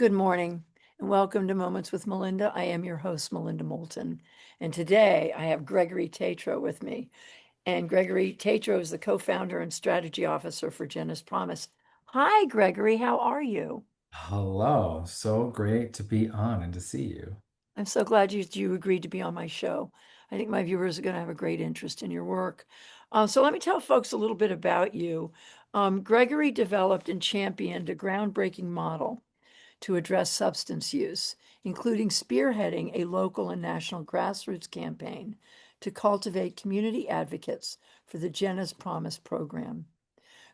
Good morning and welcome to Moments with Melinda. I am your host, Melinda Moulton. And today I have Gregory Tatro with me. And Gregory Tatro is the co-founder and strategy officer for Jenna's Promise. Hi, Gregory. How are you? Hello, so great to be on and to see you. I'm so glad you agreed to be on my show. I think my viewers are going to have a great interest in your work. So let me tell folks a little bit about you. Gregory developed and championed a groundbreaking model to address substance use, including spearheading a local and national grassroots campaign to cultivate community advocates for the Jenna's Promise program.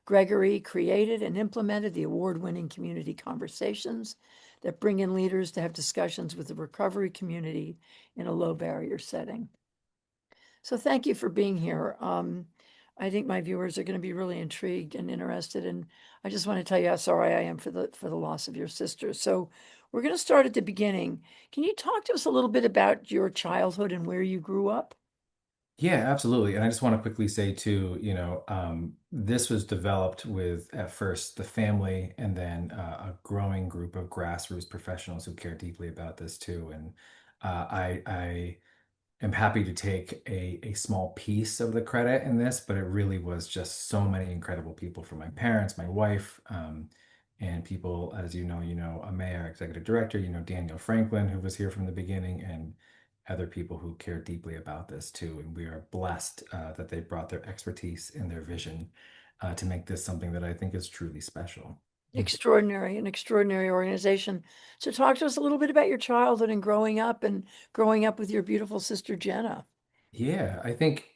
Gregory created and implemented the award-winning community conversations that bring in leaders to have discussions with the recovery community in a low barrier setting. So thank you for being here. I think my viewers are going to be really intrigued and interested, and I just want to tell you how sorry I am for the loss of your sister. So we're going to start at the beginning. Can you talk to us a little bit about your childhood and where you grew up? Yeah, absolutely. And I just want to quickly say too, this was developed with at first the family and then a growing group of grassroots professionals who care deeply about this too. And I am happy to take a small piece of the credit in this, but it really was just so many incredible people from my parents, my wife, and people, as a mayor, executive director, Daniel Franklin, who was here from the beginning, and other people who care deeply about this too. And we are blessed that they brought their expertise and their vision to make this something that I think is truly special. Extraordinary, an extraordinary organization. So talk to us a little bit about your childhood and growing up with your beautiful sister Jenna. Yeah, I think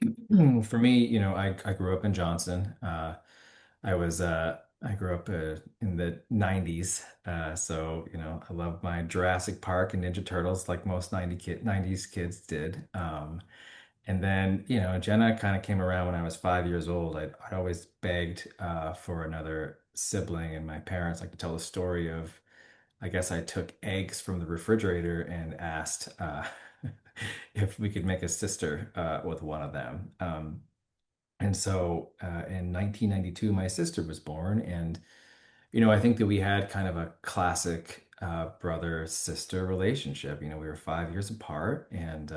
for me, I grew up in Johnson. I grew up in the 90s. So, I love my Jurassic Park and Ninja Turtles like most 90s kids did. And then, Jenna kind of came around when I was 5 years old. I'd always begged for another sibling, and my parents like to tell the story of I guess I took eggs from the refrigerator and asked if we could make a sister with one of them. And so in 1992, my sister was born. And, I think that we had kind of a classic brother-sister relationship. We were 5 years apart, and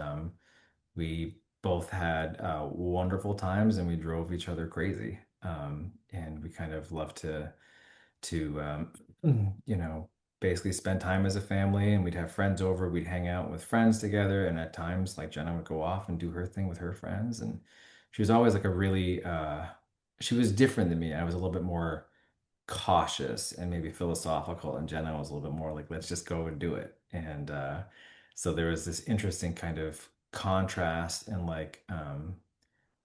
we both had wonderful times, and we drove each other crazy. And we kind of loved to basically spend time as a family, and we'd have friends over, we'd hang out with friends together, and at times like Jenna would go off and do her thing with her friends, and she was always like a really she was different than me. I was a little bit more cautious and maybe philosophical, and Jenna was a little bit more like let's just go and do it. And so there was this interesting kind of contrast and like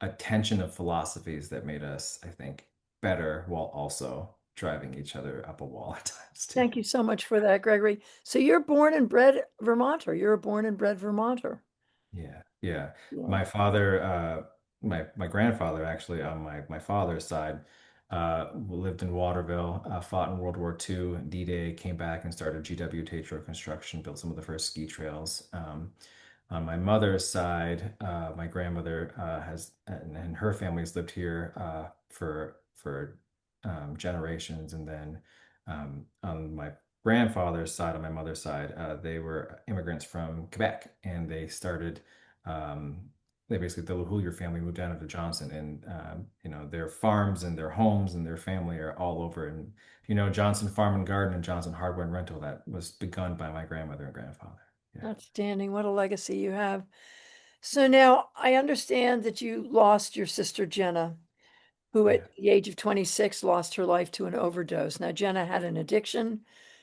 a tension of philosophies that made us, I think, better while also driving each other up a wall at times too. Thank you so much for that, Gregory. So you're born and bred Vermonter. You're a born and bred Vermonter. Yeah, yeah. Yeah. My father, my grandfather actually on my father's side, lived in Waterville, fought in World War II, D-Day, came back and started GW Tatro Construction, built some of the first ski trails. On my mother's side, my grandmother has and her family's lived here for generations, and then on my grandfather's side, on my mother's side, they were immigrants from Quebec, and they started. They basically the LaHoulier family moved down to Johnson, and their farms and their homes and their family are all over. And Johnson Farm and Garden and Johnson Hardware and Rental, that was begun by my grandmother and grandfather. Yeah, Outstanding. What a legacy you have. So now I understand that you lost your sister Jenna, who at yeah, the age of 26 lost her life to an overdose. Now, Jenna had an addiction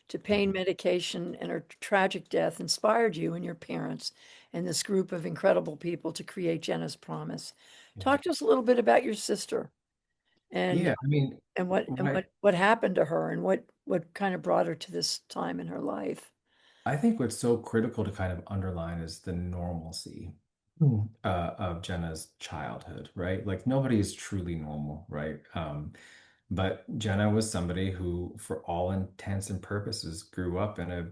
to pain mhm, medication, and her tragic death inspired you and your parents and this group of incredible people to create Jenna's Promise. yeah, Talk to us a little bit about your sister and yeah. I mean, what what happened to her and what kind of brought her to this time in her life. I think what's so critical to kind of underline is the normalcy of Jenna's childhood, right? Like nobody is truly normal, right? But Jenna was somebody who, for all intents and purposes, grew up in a,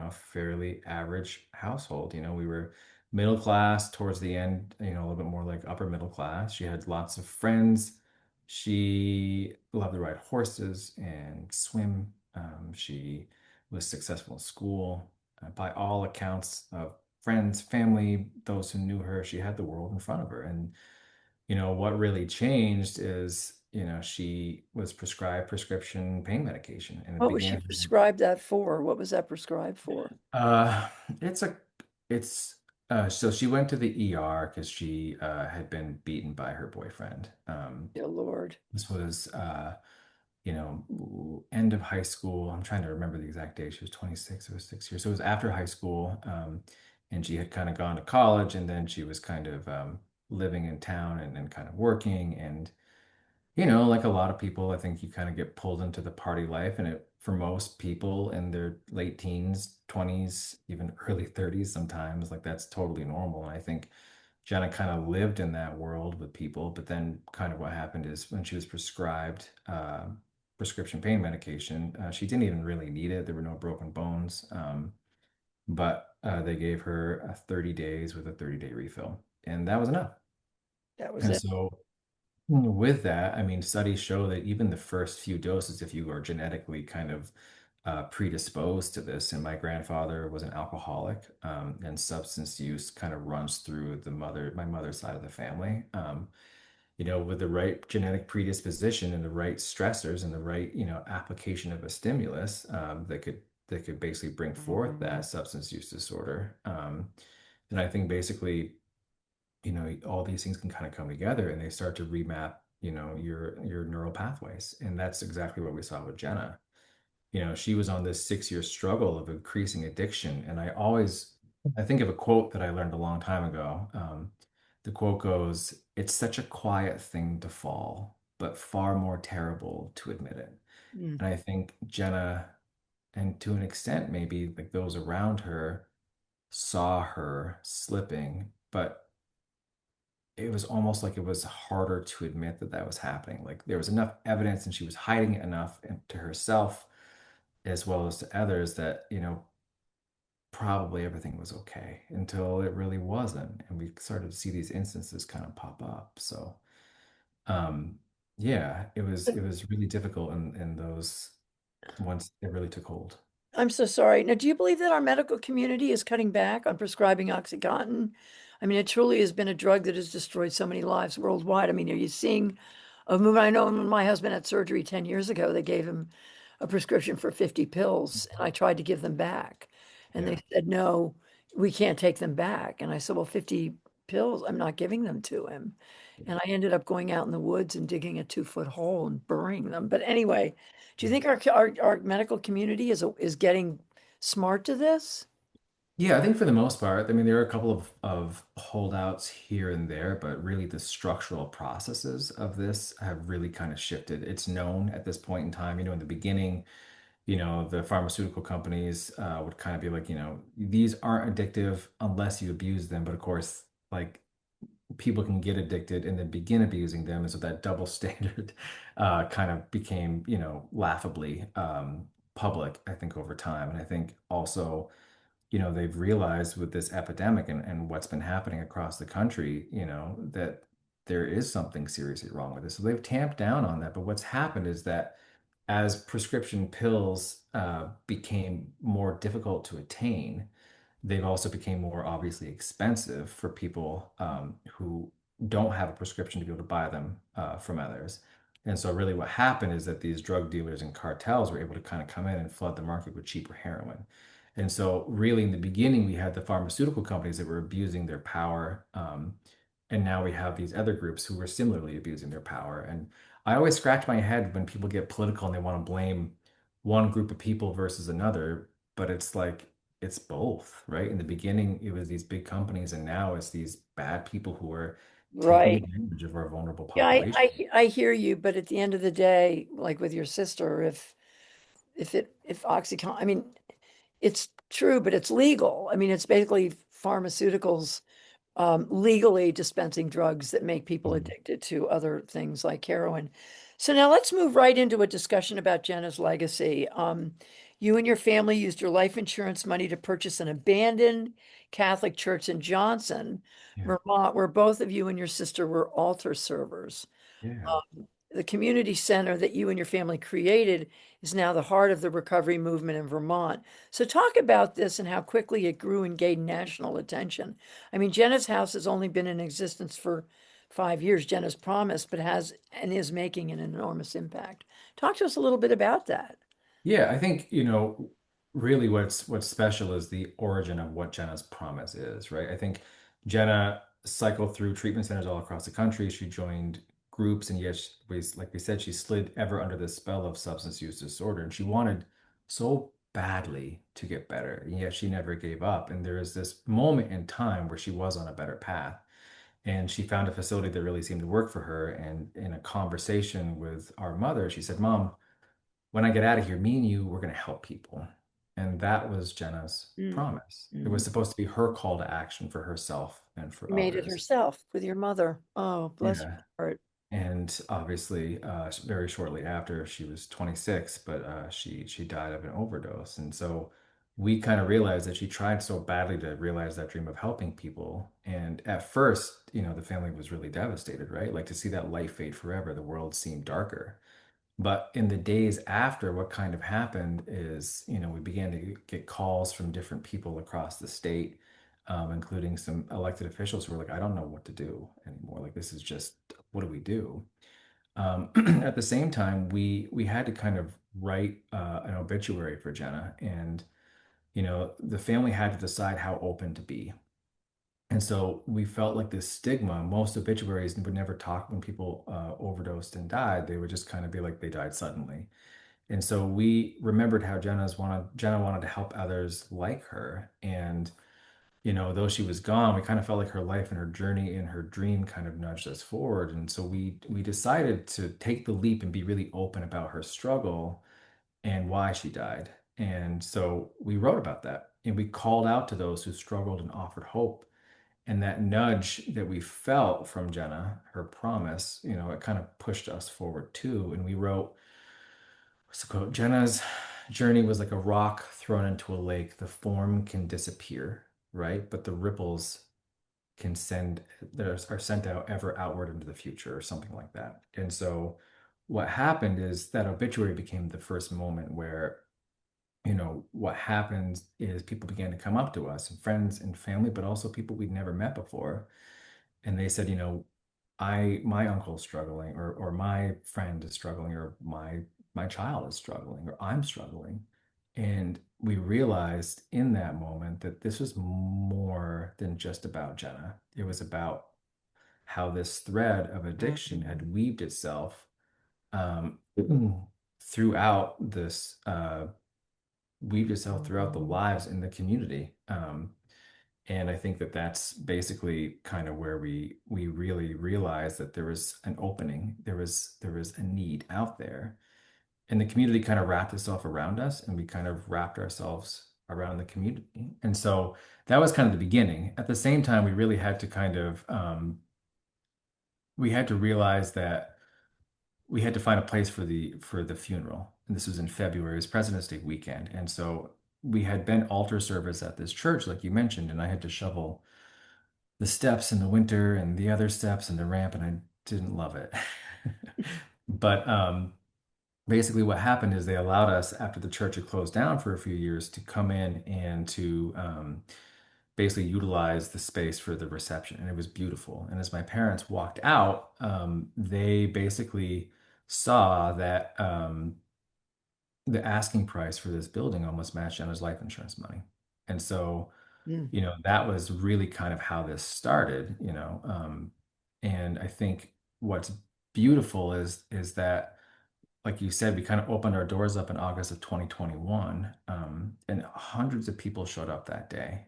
fairly average household. We were middle class towards the end, a little bit more like upper middle class. She had lots of friends. She loved to ride horses and swim. She was successful in school. By all accounts of friends, family, those who knew her, she had the world in front of her. And, what really changed is, she was prescribed prescription pain medication and it What was she began. prescribed that for? What was that prescribed for? Uh, it's a, it's, so she went to the ER because she had been beaten by her boyfriend. Dear Lord. This was, end of high school. I'm trying to remember the exact date. She was 26. It was 6 years. So it was after high school. And she had kind of gone to college and then she was kind of living in town and kind of working. And like a lot of people, I think you kind of get pulled into the party life. And for most people in their late teens, 20s, even early 30s, sometimes, like that's totally normal. And I think Jenna kind of lived in that world with people. But then, kind of what happened is when she was prescribed prescription pain medication, she didn't even really need it. There were no broken bones. But they gave her 30 days with a 30-day refill. And that was enough. That was And it. so, with that, I mean, studies show that even the first few doses, if you are genetically kind of predisposed to this, and my grandfather was an alcoholic, and substance use kind of runs through my mother's side of the family. With the right genetic predisposition and the right stressors and the right, application of a stimulus, that could basically bring forth that substance use disorder. And I think basically all these things can kind of come together and they start to remap, your neural pathways. And that's exactly what we saw with Jenna. She was on this 6-year struggle of increasing addiction. And I think of a quote that I learned a long time ago. The quote goes, "It's such a quiet thing to fall, but far more terrible to admit it." Mm. And I think Jenna, and to an extent, maybe like those around her, saw her slipping, but it was almost like it was harder to admit that that was happening. Like there was enough evidence and she was hiding it enough to herself as well as to others that, probably everything was okay until it really wasn't. And we started to see these instances kind of pop up. So, um, yeah, it was really difficult in those once it really took hold. I'm so sorry. Now, do you believe that our medical community is cutting back on prescribing OxyContin? I mean, it truly has been a drug that has destroyed so many lives worldwide. I mean, are you seeing a movement? I know when my husband had surgery 10 years ago, they gave him a prescription for 50 pills, and I tried to give them back. And they Yeah. said, no, we can't take them back. And I said, well, 50 pills, I'm not giving them to him. And I ended up going out in the woods and digging a 2-foot hole and burying them. But anyway, do you think our medical community is getting smart to this? Yeah, I think for the most part, I mean, there are a couple of holdouts here and there, but really the structural processes of this have really kind of shifted. It's known at this point in time, in the beginning, the pharmaceutical companies would kind of be like, these aren't addictive unless you abuse them. But of course, like people can get addicted and then begin abusing them. And so that double standard kind of became, laughably public, I think, over time. And I think also, they've realized with this epidemic and what's been happening across the country, that there is something seriously wrong with this. So they've tamped down on that. But what's happened is that as prescription pills became more difficult to attain, they've also became more obviously expensive for people who don't have a prescription to be able to buy them from others. And so, really, what happened is that these drug dealers and cartels were able to kind of come in and flood the market with cheaper heroin. And so, really, in the beginning, we had the pharmaceutical companies that were abusing their power. And now we have these other groups who were similarly abusing their power. And I always scratch my head when people get political and they want to blame one group of people versus another, but it's like it's both, right? In the beginning, it was these big companies, and now it's these bad people who are taking Right. advantage of our vulnerable Yeah, population. I hear you, but at the end of the day, like with your sister, if OxyContin, I mean, it's true, but it's legal. I mean, it's basically pharmaceuticals legally dispensing drugs that make people Mhm. addicted to other things like heroin. So now let's move right into a discussion about Jenna's legacy. You and your family used your life insurance money to purchase an abandoned Catholic church in Johnson, Yeah, Vermont, where both of you and your sister were altar servers. yeah, Um, the community center that you and your family created is now the heart of the recovery movement in Vermont. So talk about this and how quickly it grew and gained national attention. I mean, Jenna's house has only been in existence for 5 years, Jenna's Promise, but has and is making an enormous impact. Talk to us a little bit about that. Yeah, I think, really what's special is the origin of what Jenna's promise is, right? I think Jenna cycled through treatment centers all across the country. She joined groups, and yet, like we said, she slid ever under the spell of substance use disorder, and she wanted so badly to get better, and yet she never gave up. And there is this moment in time where she was on a better path, and she found a facility that really seemed to work for her. And in a conversation with our mother, she said, "Mom, when I get out of here, me and you, we're going to help people." And that was Jenna's Mm. promise. It was Mm. supposed to be her call to action for herself and for She made it others. herself with your mother. Oh, bless Yeah. your heart. And obviously, very shortly after, she was 26, but she died of an overdose. And so we kind of realized that she tried so badly to realize that dream of helping people. And at first, the family was really devastated, right? Like to see that light fade forever, the world seemed darker. But in the days after, what kind of happened is, we began to get calls from different people across the state, including some elected officials who were like, "I don't know what to do anymore. Like, this is just, what do we do?" At the same time, we had to kind of write an obituary for Jenna, and the family had to decide how open to be. And so we felt like this stigma. Most obituaries would never talk when people overdosed and died. They would just kind of be like they died suddenly. And so we remembered how Jenna wanted to help others like her. And, though she was gone, we kind of felt like her life and her journey and her dream kind of nudged us forward. And so we decided to take the leap and be really open about her struggle and why she died. And so we wrote about that, and we called out to those who struggled and offered hope. And that nudge that we felt from Jenna, her promise, it kind of pushed us forward too. And we wrote, what's the quote? Jenna's journey was like a rock thrown into a lake. The form can disappear, right? But the ripples can are sent out ever outward into the future, or something like that. And so what happened is that obituary became the first moment where, what happened is people began to come up to us, and friends and family, but also people we'd never met before. And they said, my uncle's struggling, or my friend is struggling, or my child is struggling, or I'm struggling. And we realized in that moment that this was more than just about Jenna. It was about how this thread of addiction had weaved itself um, throughout this weaved itself throughout the lives in the community. And I think that that's basically kind of where we really realized that there was an opening, there was a need out there, and the community kind of wrapped itself around us, and we kind of wrapped ourselves around the community. And so that was kind of the beginning. At the same time, we really had to kind of we had to realize that we had to find a place for the funeral. And this was in February, it was President's Day weekend. And so we had been altar service at this church, like you mentioned, and I had to shovel the steps in the winter and the other steps and the ramp, and I didn't love it. But basically, what happened is they allowed us, after the church had closed down for a few years, to come in and to basically utilize the space for the reception. And it was beautiful. And as my parents walked out, they basically saw that the asking price for this building almost matched Jenna's life insurance money. And so, Mm. that was really kind of how this started, and I think what's beautiful is that, like you said, we kind of opened our doors up in August of 2021, and hundreds of people showed up that day,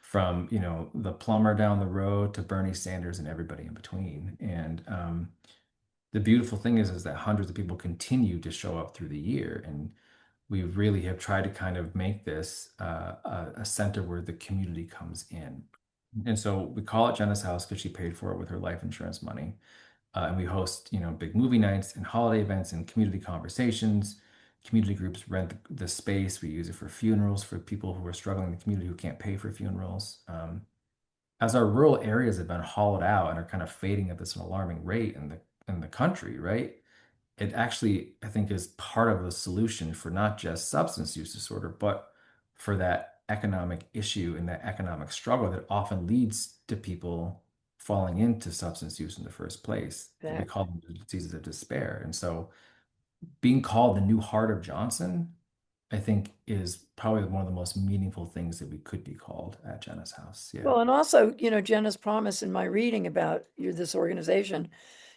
from, the plumber down the road to Bernie Sanders and everybody in between. And the beautiful thing is that hundreds of people continue to show up through the year, and we really have tried to kind of make this a center where the community comes in. And so we call it Jenna's house because she paid for it with her life insurance money. And we host, big movie nights and holiday events and community conversations. Community groups rent the space. We use it for funerals for people who are struggling in the community who can't pay for funerals. As our rural areas have been hollowed out and are kind of fading at this alarming rate, and in the country, right? It actually, I think, is part of the solution for not just substance use disorder, but for that economic issue and that economic struggle that often leads to people falling into substance use in the first place. That we call Exactly. them the diseases of despair. And so being called the new heart of Johnson, I think, is probably one of the most meaningful things that we could be called at Jenna's house. Yeah. Well, and also, Jenna's promise in my reading about this organization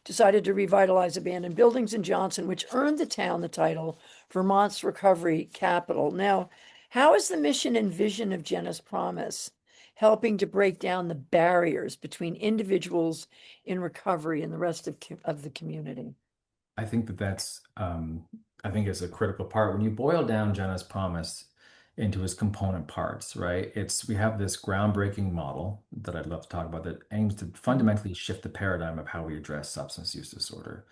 decided to revitalize abandoned buildings in Johnson, which earned the town the title Vermont's Recovery Capital. Now, how is the mission and vision of Jenna's promise helping to break down the barriers between individuals in recovery and the rest of the community? I think I think it's a critical part. When you boil down Jenna's promise into its component parts, right? We have this groundbreaking model that I'd love to talk about that aims to Mhm. fundamentally shift the paradigm of how we address substance use disorder.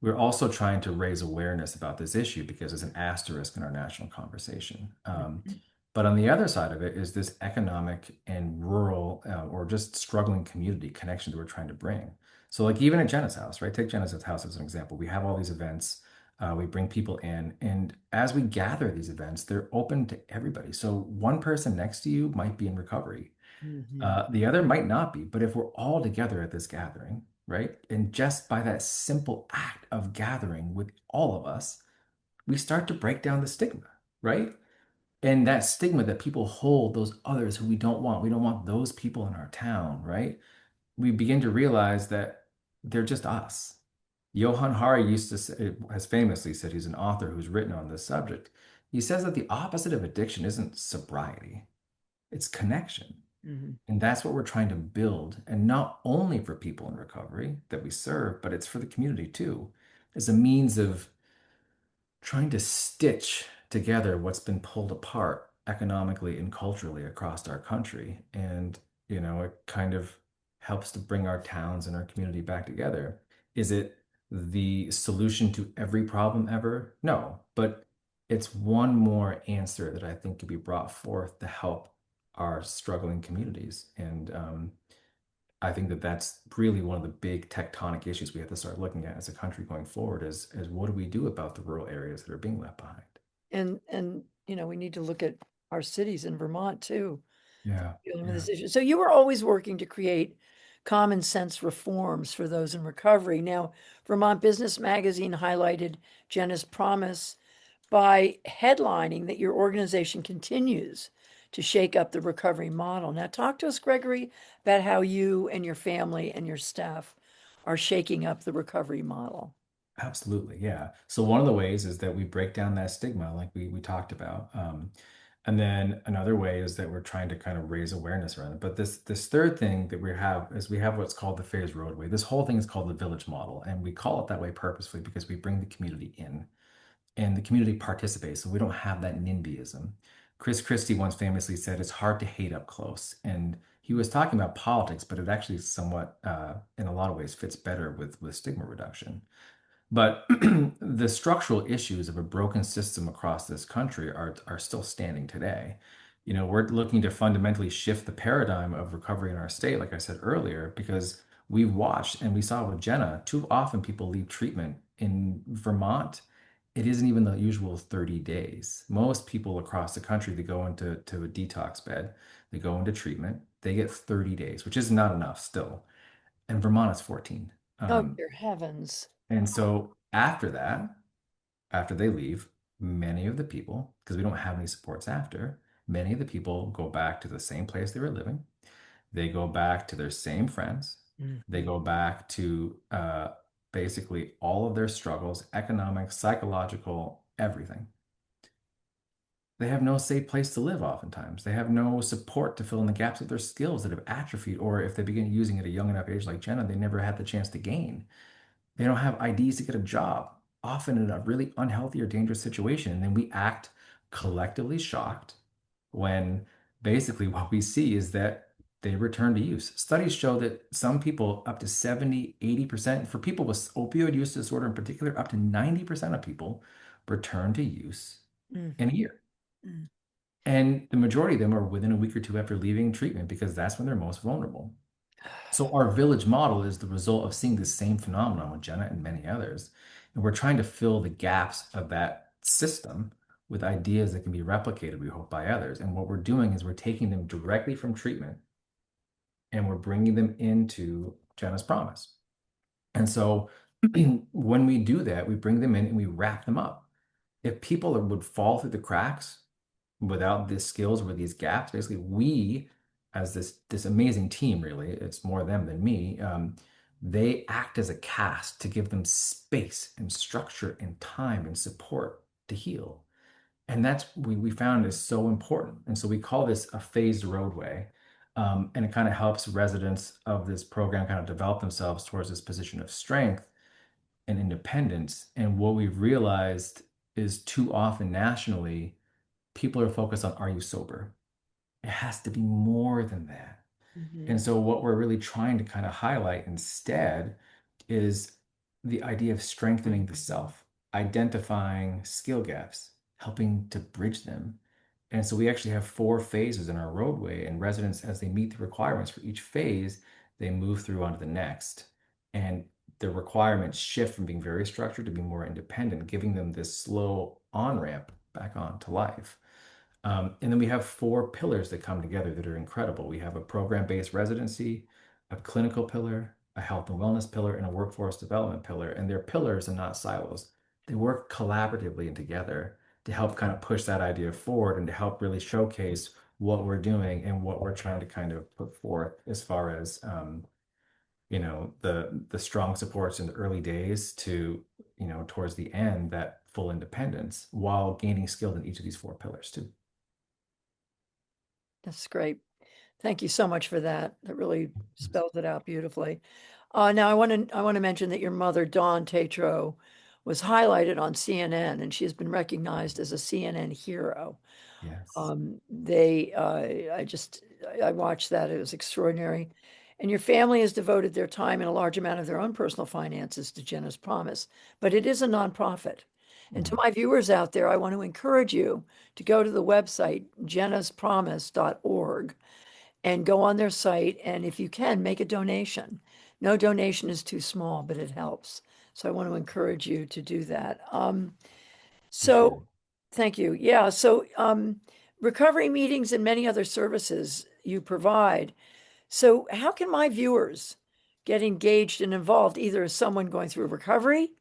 We're also trying to raise awareness about this issue because it's an asterisk in our national conversation. But on the other side of it is this economic and rural or just struggling community connection that we're trying to bring. So, like even at Jenna's house, right? Take Jenna's house as an example. We have all these events. We bring people in, and as we gather these events, they're open to everybody. So, one person next to you might be in recovery. Mhm. The other might not be, but if we're all together at this gathering, right? And just by that simple act of gathering with all of us, we start to break down the stigma, right? And that stigma that people hold those others who we don't want those people in our town, right? We begin to realize that they're just us. Johann Hari has famously said, he's an author who's written on this subject. He says that the opposite of addiction isn't sobriety, it's connection. Mhm. And that's what we're trying to build. And not only for people in recovery that we serve, but it's for the community too, as a means of trying to stitch together what's been pulled apart economically and culturally across our country. And, it kind of helps to bring our towns and our community back together. Is it the solution to every problem ever? No, but it's one more answer that I think could be brought forth to help our struggling communities. And I think that that's really one of the big tectonic issues we have to start looking at as a country going forward is what do we do about the rural areas that are being left behind? And we need to look at our cities in Vermont too, Yeah, dealing with yeah, this issue. So you were always working to create common sense reforms for those in recovery. Now, Vermont Business Magazine highlighted Jenna's promise by headlining that your organization continues to shake up the recovery model. Now, talk to us, Gregory, about how you and your family and your staff are shaking up the recovery model. absolutely. Yeah. So one of the ways is that we break down that stigma, like we talked about. And then another way is that we're trying to kind of raise awareness around it. But this third thing that we have is we have what's called the phased roadway. This whole thing is called the village model, and we call it that way purposefully because we bring the community in. And the community participates. So we don't have that NIMBYism. Chris Christie once famously said, it's hard to hate up close. And he was talking about politics, but it actually somewhat, in a lot of ways, fits better with stigma reduction. But the structural issues of a broken system across this country are still standing today. We're looking to fundamentally shift the paradigm of recovery in our state, like I said earlier, because we've watched and we saw with Jenna, too often people leave treatment in Vermont. It isn't even the usual 30 days. Most people across the country, they go to a detox bed, they go into treatment, they get 30 days, which is not enough still. And Vermont is 14. Oh, Um, dear heavens. and so after that, after they leave, many of the people, because we don't have any supports after, many of the people go back to the same place they were living. They go back to their same friends. They Mhm. go back to basically all of their struggles, economic, psychological, everything. They have no safe place to live oftentimes. They have no support to fill in the gaps of their skills that have atrophied, or if they begin using it at a young enough age like Jenna, they never had the chance to gain. They don't have IDs to get a job, often in a really unhealthy or dangerous situation. And then we act collectively shocked when basically what we see is that they return to use. Studies show that some people, up to 70, 80%, for people with opioid use disorder in particular, up to 90% of people return to use in a Mhm. year. Mhm. And the majority of them are within a week or two after leaving treatment because that's when they're most vulnerable. So our village model is the result of seeing the same phenomenon with Jenna and many others. And we're trying to fill the gaps of that system with ideas that can be replicated, we hope, by others. And what we're doing is we're taking them directly from treatment and we're bringing them into Jenna's Promise. And so when we do that, we bring them in and we wrap them up. If people would fall through the cracks without these skills or these gaps, basically we, as this amazing team, really, it's more them than me. They act as a cast to give them space and structure and time and support to heal. And that's we found is so important. And so we call this a phased roadway. And it kind of helps residents of this program kind of develop themselves towards this position of strength and independence. And what we've realized is too often nationally, people are focused on, are you sober? It has to be more than that. And Mhm. so, what we're really trying to kind of highlight instead is the idea of strengthening the self, identifying skill gaps, helping to bridge them. And so, we actually have four phases in our roadway, and residents, as they meet the requirements for each phase, they move through onto the next. And the requirements shift from being very structured to being more independent, giving them this slow on ramp back onto life. And then we have four pillars that come together that are incredible. We have a program-based residency, a clinical pillar, a health and wellness pillar, and a workforce development pillar. And they're pillars and not silos. They work collaboratively and together to help kind of push that idea forward and to help really showcase what we're doing and what we're trying to kind of put forth as far as the strong supports in the early days to towards the end, that full independence while gaining skills in each of these four pillars too. That's great. Thank you so much for that. That really spells it out beautifully. Now I want to mention that your mother, Dawn Tatro, was highlighted on CNN, and she has been recognized as a CNN hero. Yes. I watched that. It was extraordinary. And your family has devoted their time and a large amount of their own personal finances to Jenna's Promise, but it is a nonprofit. And to Mhm. my viewers out there, I want to encourage you to go to the website, jennaspromise.org, and go on their site. And if you can, make a donation. No donation is too small, but it helps. So I want to encourage you to do that. Appreciate So it. thank you. Yeah. So recovery meetings and many other services you provide. So how can my viewers get engaged and involved, either as someone going through recovery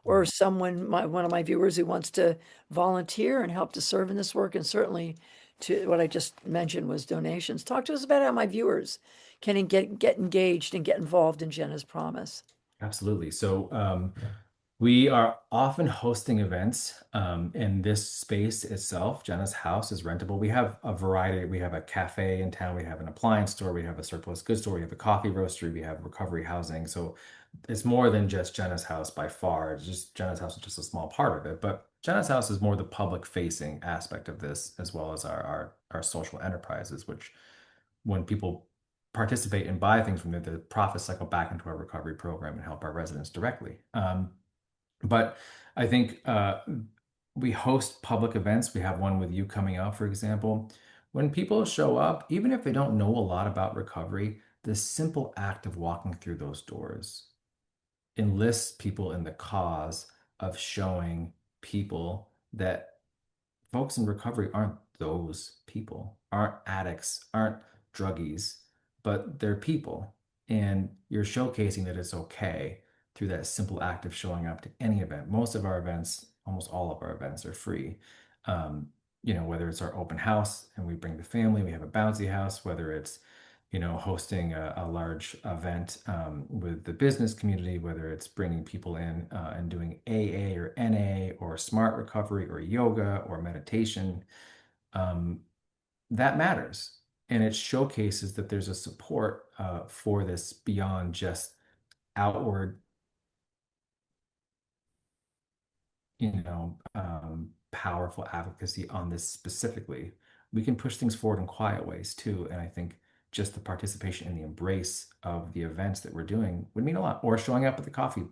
or Mhm. one of my viewers who wants to volunteer and help to serve in this work, and certainly to what I just mentioned was donations. Talk to us about how my viewers can get engaged and get involved in Jenna's Promise. Absolutely. So we are often hosting events in this space itself. Jenna's house is rentable. We have a variety. We have a cafe in town. We have an appliance store. We have a surplus goods store. We have a coffee roastery. We have recovery housing. So it's more than just Jenna's house by far. It's just Jenna's house is just a small part of it. But Jenna's house is more the public facing aspect of this, as well as our social enterprises, which when people participate and buy things from there, the profits cycle back into our recovery program and help our residents directly. But I think we host public events. We have one with you coming up, for example. When people show up, even if they don't know a lot about recovery, the simple act of walking through those doors enlists people in the cause of showing people that folks in recovery aren't those people, aren't addicts, aren't druggies, but they're people. And you're showcasing that it's okay through that simple act of showing up to any event. Most of our events, almost all of our events are free. Um, whether it's our open house and we bring the family, we have a bouncy house, whether it's hosting a large event with the business community, whether it's bringing people in and doing AA or NA or smart recovery or yoga or meditation, um, that matters. And it showcases that there's a support for this beyond just outward powerful advocacy on this specifically. We can push things forward in quiet ways too. And I think just the participation and the embrace of the events that we're doing would mean a lot. Or showing up at the coffee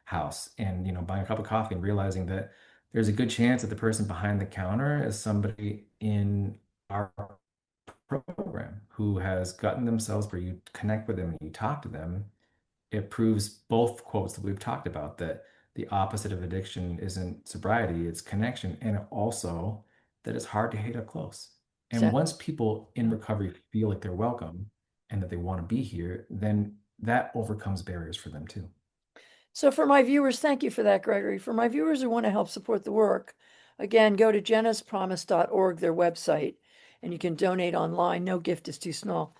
house and buying a cup of coffee and realizing that there's a good chance that the person behind the counter is somebody in our program who has gotten themselves where you connect with them and you talk to them, it proves both quotes that we've talked about, that the opposite of addiction isn't sobriety, it's connection, and also that it's hard to hate up close. And Exactly. once people in recovery feel like they're welcome and that they want to be here, then that overcomes barriers for them too. So for my viewers, thank you for that, Gregory. For my viewers who want to help support the work, again, go to jennaspromise.org, their website, and you can donate online. No gift is too small.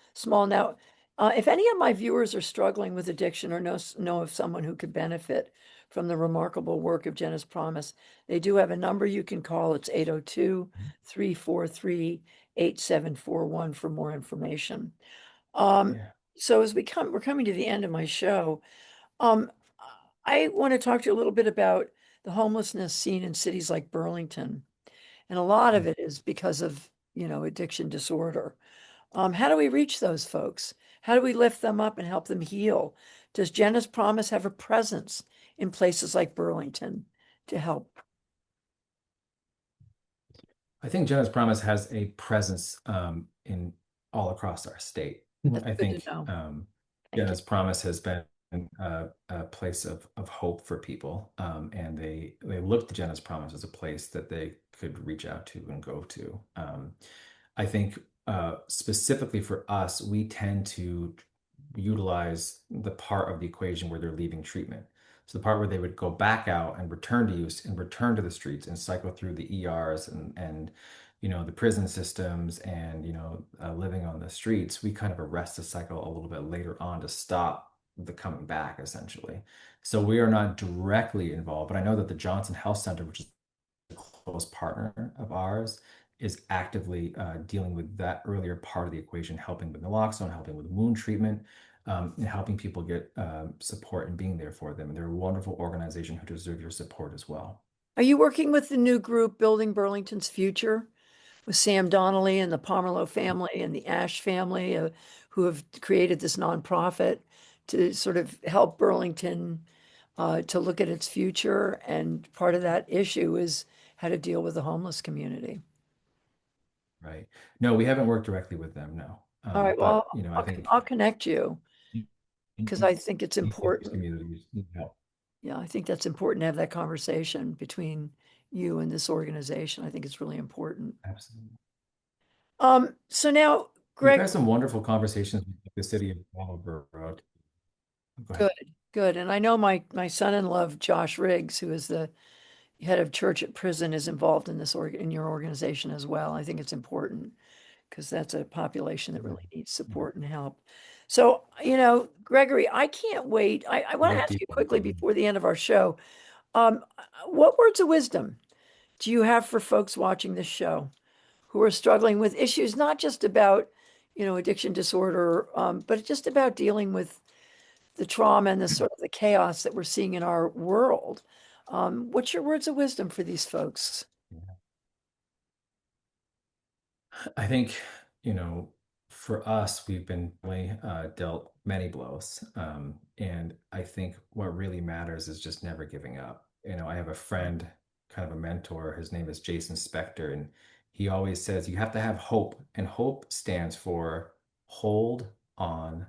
Now, if any of my viewers are struggling with addiction or know of someone who could benefit from the remarkable work of Jenna's Promise, they do have a number you can call. It's 802-343-8741 for more information. Um, Yeah. so we're coming to the end of my show. Um, I want to talk to you a little bit about the homelessness scene in cities like Burlington. And a lot of Mm. it is because of, addiction disorder. How do we reach those folks? How do we lift them up and help them heal? Does Jenna's Promise have a presence in places like Burlington to help? I think Jenna's Promise has a presence in all across our state. That's I good to think know. Thank you. Jenna's Promise has been a place of hope for people, and they look to Jenna's Promise as a place that they could reach out to and go to. I think specifically for us, we tend to utilize the part of the equation where they're leaving treatment. So the part where they would go back out and return to use and return to the streets and cycle through the ERs and the prison systems and living on the streets, we kind of arrest the cycle a little bit later on to stop the coming back essentially. So we are not directly involved, but I know that the Johnson Health Center, which is a close partner of ours, is actively dealing with that earlier part of the equation, helping with naloxone, helping with wound treatment, and helping people get support and being there for them. And they're a wonderful organization who deserve your support as well. Are you working with the new group Building Burlington's Future with Sam Donnelly and the Pomerleau family and the Ash family, who have created this nonprofit to sort of help Burlington to look at its future? And part of that issue is how to deal with the homeless community. Right. No, we haven't worked directly with them, no. All right, But, well, I think I'll connect you because I think it's these important. communities need help. Yeah, I think that's important to have that conversation between you and this organization. I think it's really important. Absolutely. So now, We've Greg, had some wonderful conversations with the city of Brattleboro. Go good, ahead. good. And I know my son-in-law, Josh Riggs, who is the head of church at prison, is involved in in your organization as well. I think it's important because that's a population that Yeah. really needs Yeah. support and help. So, Gregory, I can't wait. I We want to look ask you deep quickly into it. before the end of our show, what words of wisdom do you have for folks watching this show who are struggling with issues, not just about, addiction disorder, but just about dealing with the trauma and the sort of the chaos that we're seeing in our world? What's your words of wisdom for these folks? Yeah. I think, for us, we've been really dealt many blows. And I think what really matters is just never giving up. I have a friend, kind of a mentor, his name is Jason Spector, and he always says you have to have hope. And hope stands for hold on,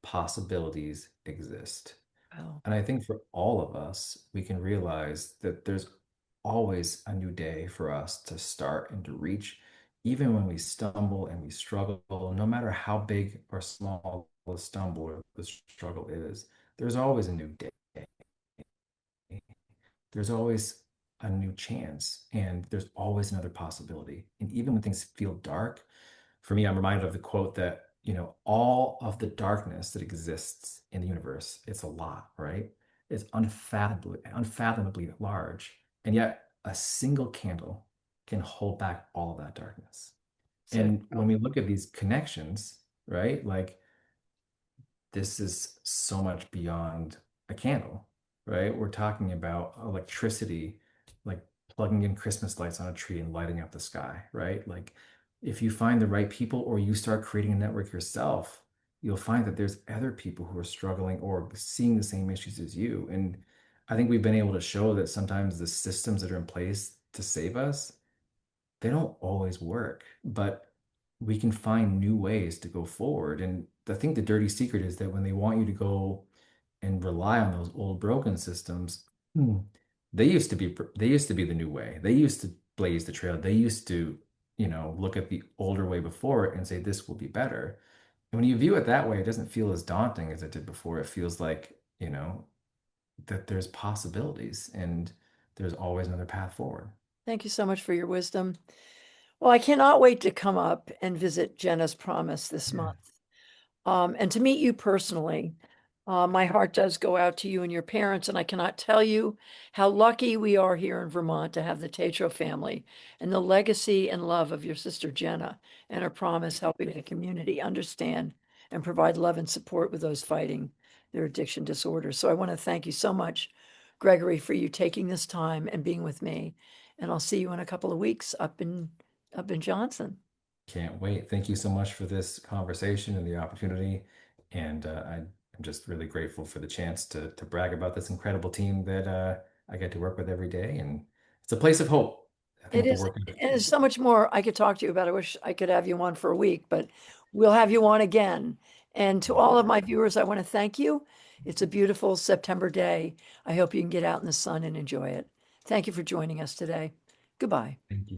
possibilities exist. Wow. And I think for all of us, we can realize that there's always a new day for us to start and to reach, even when we stumble and we struggle, no matter how big or small the stumble or the struggle is, there's always a new day. There's always a new chance, and there's always another possibility. And even when things feel dark, for me, I'm reminded of the quote that, all of the darkness that exists in the universe, it's a lot, right? It's unfathomably large. And yet a single candle can hold back all of that darkness. So And when we look at these connections, right? Like this is so much beyond a candle, right? We're talking about electricity, like plugging in Christmas lights on a tree and lighting up the sky, right? Like if you find the right people or you start creating a network yourself, you'll find that there's other people who are struggling or seeing the same issues as you. And I think we've been able to show that sometimes the systems that are in place to save us, they don't always work, but we can find new ways to go forward. And I think the dirty secret is that when they want you to go and rely on those old broken systems, hmm, they used to be the new way. They used to blaze the trail. They used to, look at the older way before it and say this will be better. And when you view it that way, it doesn't feel as daunting as it did before. It feels like, that there's possibilities and there's always another path forward. Thank you so much for your wisdom. Well, I cannot wait to come up and visit Jenna's Promise this Yeah. month. And to meet you personally. My heart does go out to you and your parents, and I cannot tell you how lucky we are here in Vermont to have the Tatro family and the legacy and love of your sister Jenna and her promise helping the community understand and provide love and support with those fighting their addiction disorders. So I want to thank you so much, Gregory, for you taking this time and being with me. And I'll see you in a couple of weeks up in Johnson. Can't wait. Thank you so much for this conversation and the opportunity. And I'm just really grateful for the chance to brag about this incredible team that I get to work with every day. And it's a place of hope. I It think the is, work. and there's so much more I could talk to you about. I wish I could have you on for a week, but we'll have you on again. And to all of my viewers, I want to thank you. It's a beautiful September day. I hope you can get out in the sun and enjoy it. Thank you for joining us today. Goodbye. Thank you.